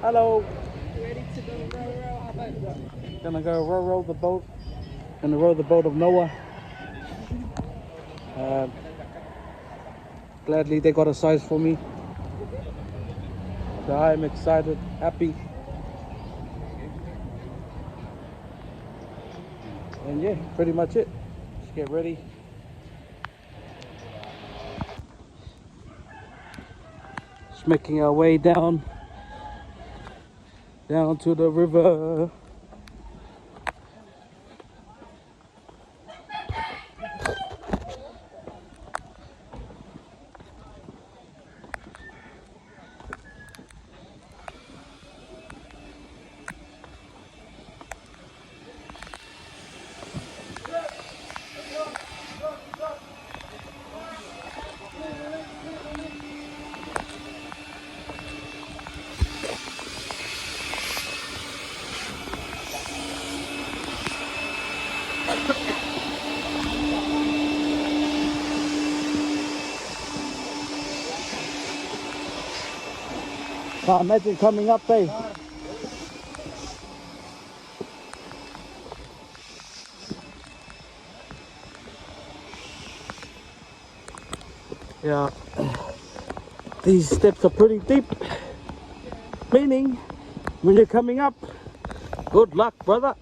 Hello. Ready to go row our boat? Gonna go row the boat. Gonna row the boat of Noah. Gladly they got a size for me. So I'm excited, happy. And yeah, pretty much it. Just get ready. Just making our way down to the river. Can't imagine coming up there. Yeah, these steps are pretty deep, meaning when you're coming up, good luck, brother.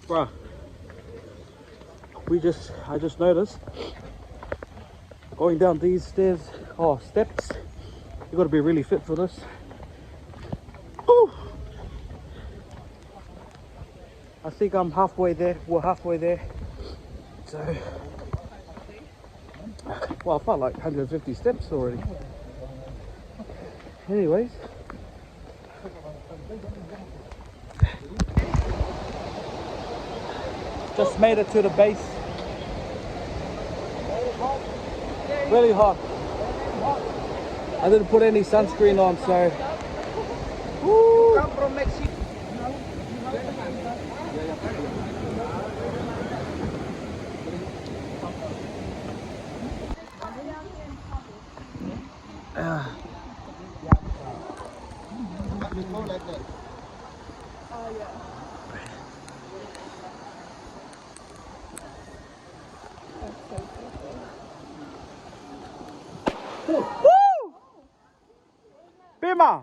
Bruh, I just noticed going down these steps, you gotta be really fit for this. Ooh. I think I'm halfway there, we're halfway there. So, well, I felt like 150 steps already. Anyways. Just made it to the base. Really hot. I didn't put any sunscreen on, so. Woo. Come from Mexico. Oh yeah. Woo! Bima!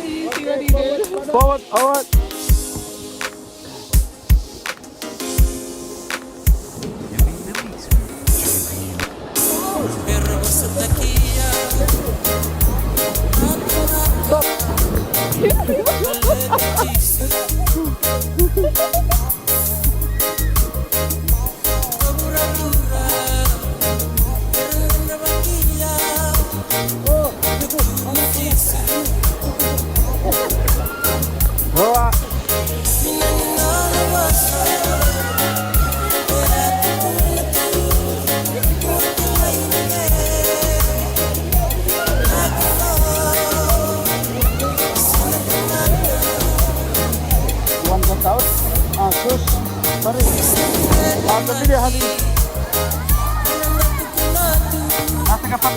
You see what he did? Forward, alright. Alright. One got out. Terus, mari. Ambil video hari. Nanti kapan?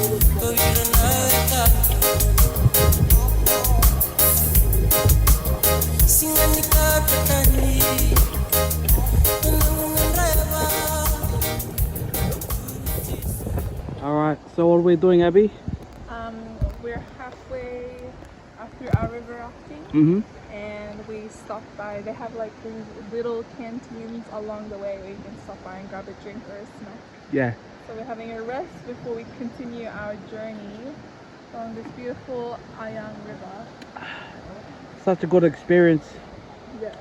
Alright, so what are we doing, Abby? We're halfway through our river rafting. And we stopped by, they have like these little canteens along the way where you can stop by and grab a drink or a snack. Yeah. So we're having a rest before we continue our journey along this beautiful Ayang River. Such a good experience. Yeah.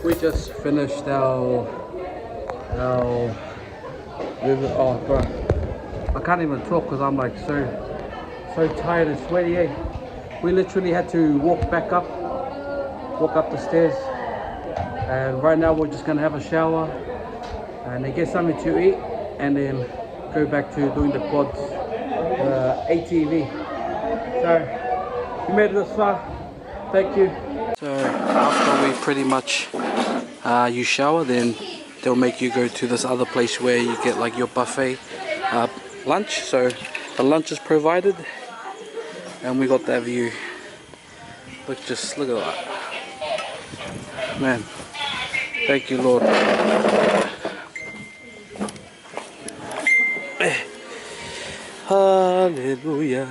We just finished our river. Oh, bro, I can't even talk because I'm like so tired and sweaty. Eh? We literally had to walk up the stairs, and right now we're just gonna have a shower and then get something to eat, and then go back to doing the quads, the ATV. So you made it this far. Thank you. So after we pretty much you shower, then they'll make you go to this other place where you get like your buffet lunch. So the lunch is provided, and we got that view. Look at that, man. Thank you, Lord. Hallelujah.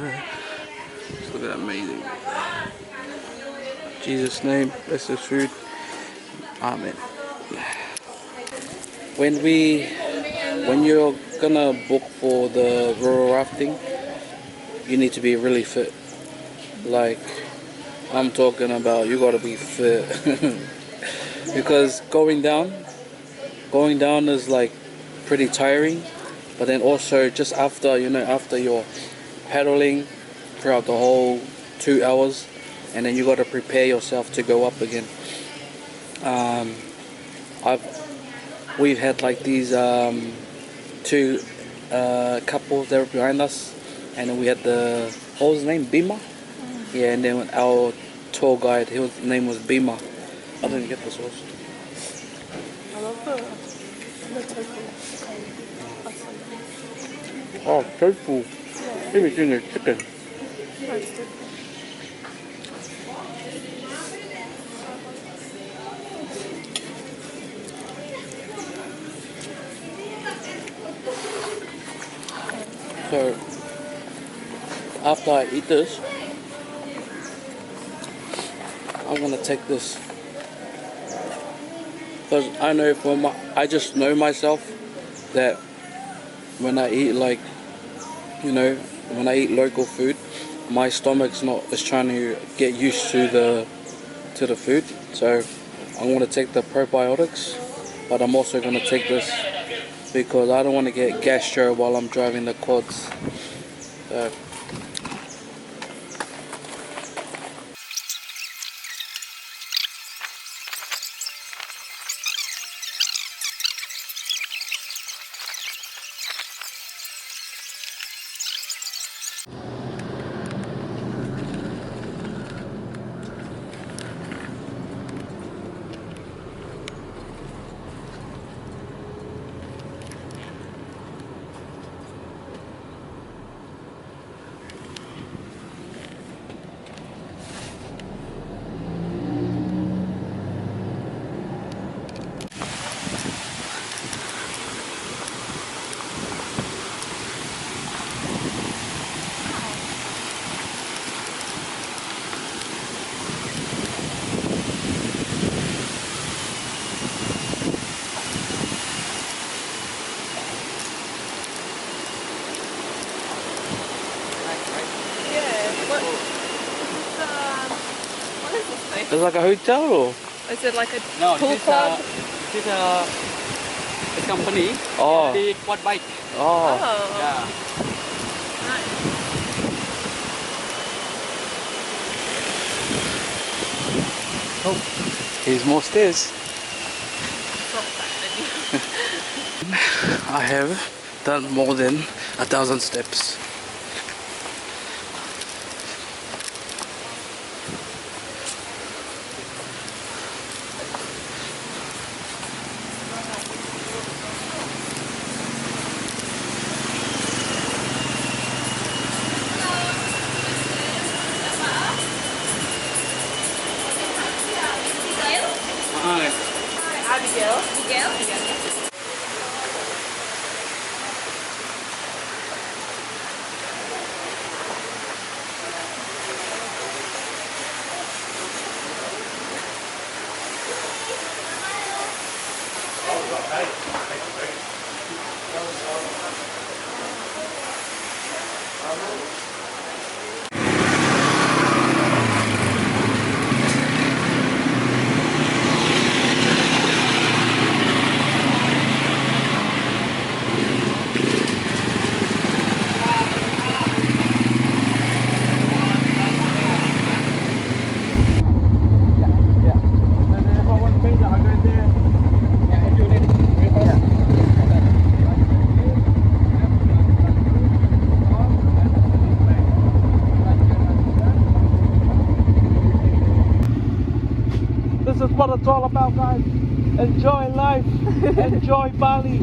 Just look at that, amazing. In Jesus' name, bless this food. Amen. When you're gonna book for the rural rafting, you need to be really fit. Like, I'm talking about, you gotta be fit. Because going down is like pretty tiring, but then also just after you're paddling throughout the whole 2 hours, and then you got to prepare yourself to go up again. We've had like these two couples that were behind us, and then we had what was his name, Bima? Yeah, and then our tour guide, his name was Bima. I didn't get the sauce. I love the tofu. Oh, tofu. Maybe it's in the chicken. So after I eat this, I'm gonna take this, because I just know myself that when I eat when I eat local food, my stomach's is trying to get used to the food. So I'm gonna take the probiotics, but I'm also gonna take this because I don't want to get gastro while I'm driving the quads. It's like a hotel, or? Is it like a pool club? This is a company. Oh. The quad bike. Oh. Yeah. Nice. Oh, here's more stairs. I have done more than 1,000 steps. Abigail. right there. Yeah, if you're ready. This is what it's all about, guys. Enjoy life. Enjoy Bali.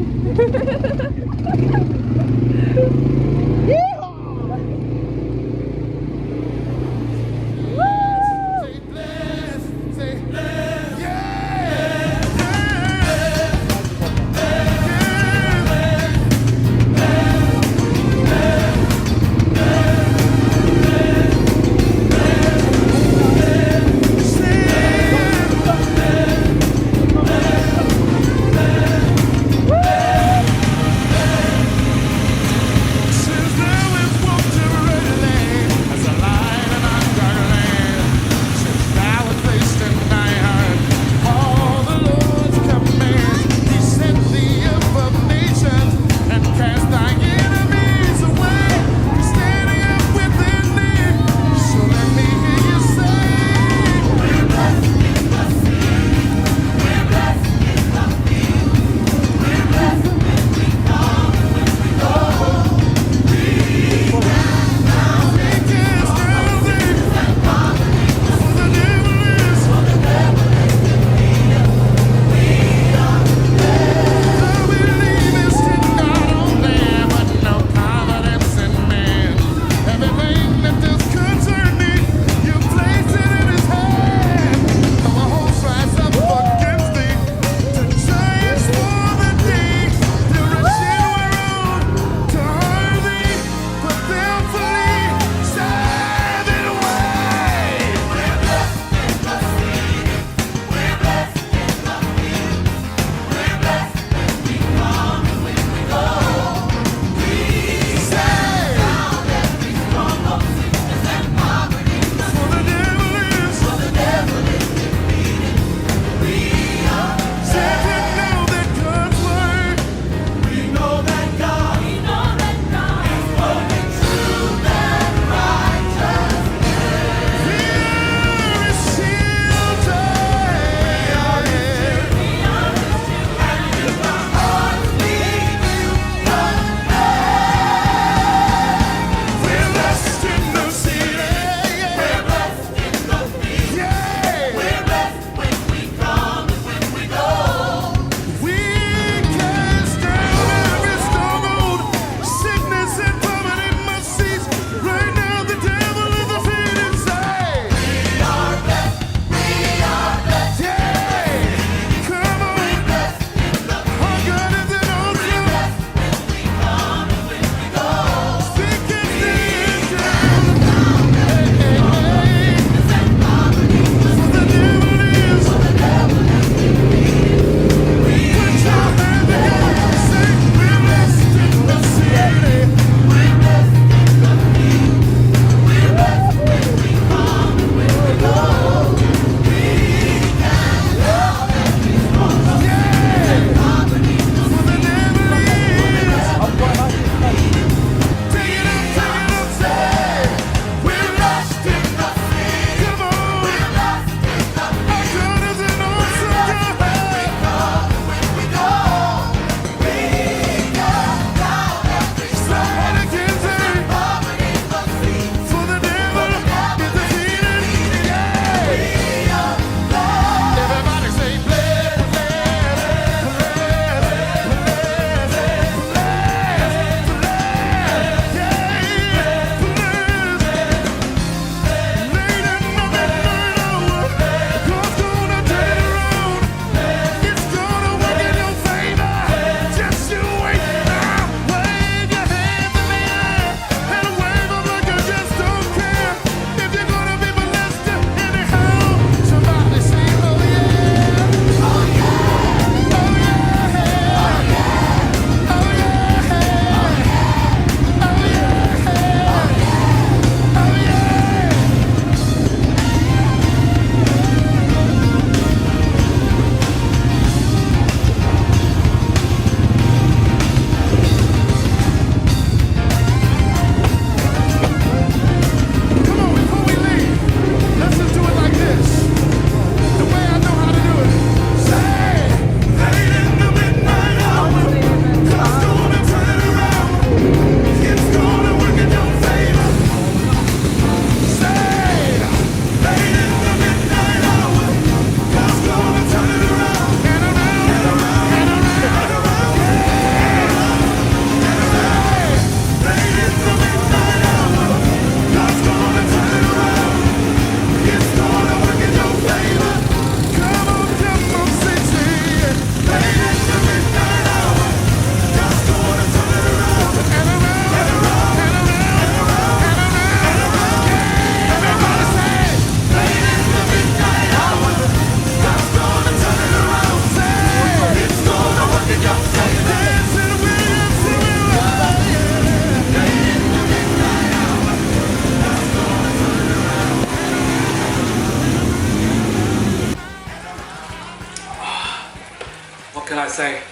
can I say?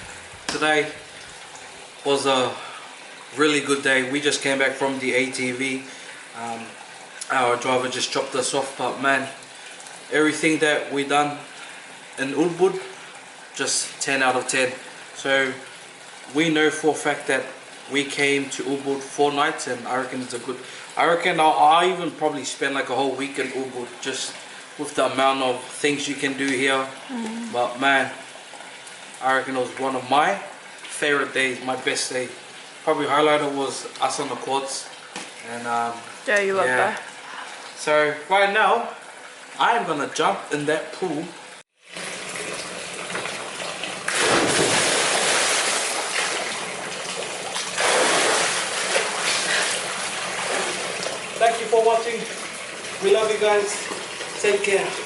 Today was a really good day. We just came back from the ATV. Our driver just dropped us off, but man, everything that we done in Ubud, just 10 out of 10. So we know for a fact that we came to Ubud 4 nights, and I reckon it's a good, I reckon I'll even probably spend like a whole week in Ubud just with the amount of things you can do here. But man, I reckon it was one of my favorite days, my best day. Probably highlighter was us on the quads. And Yeah, you love that. so right now I am gonna jump in that pool. Thank you for watching. We love you guys. Take care.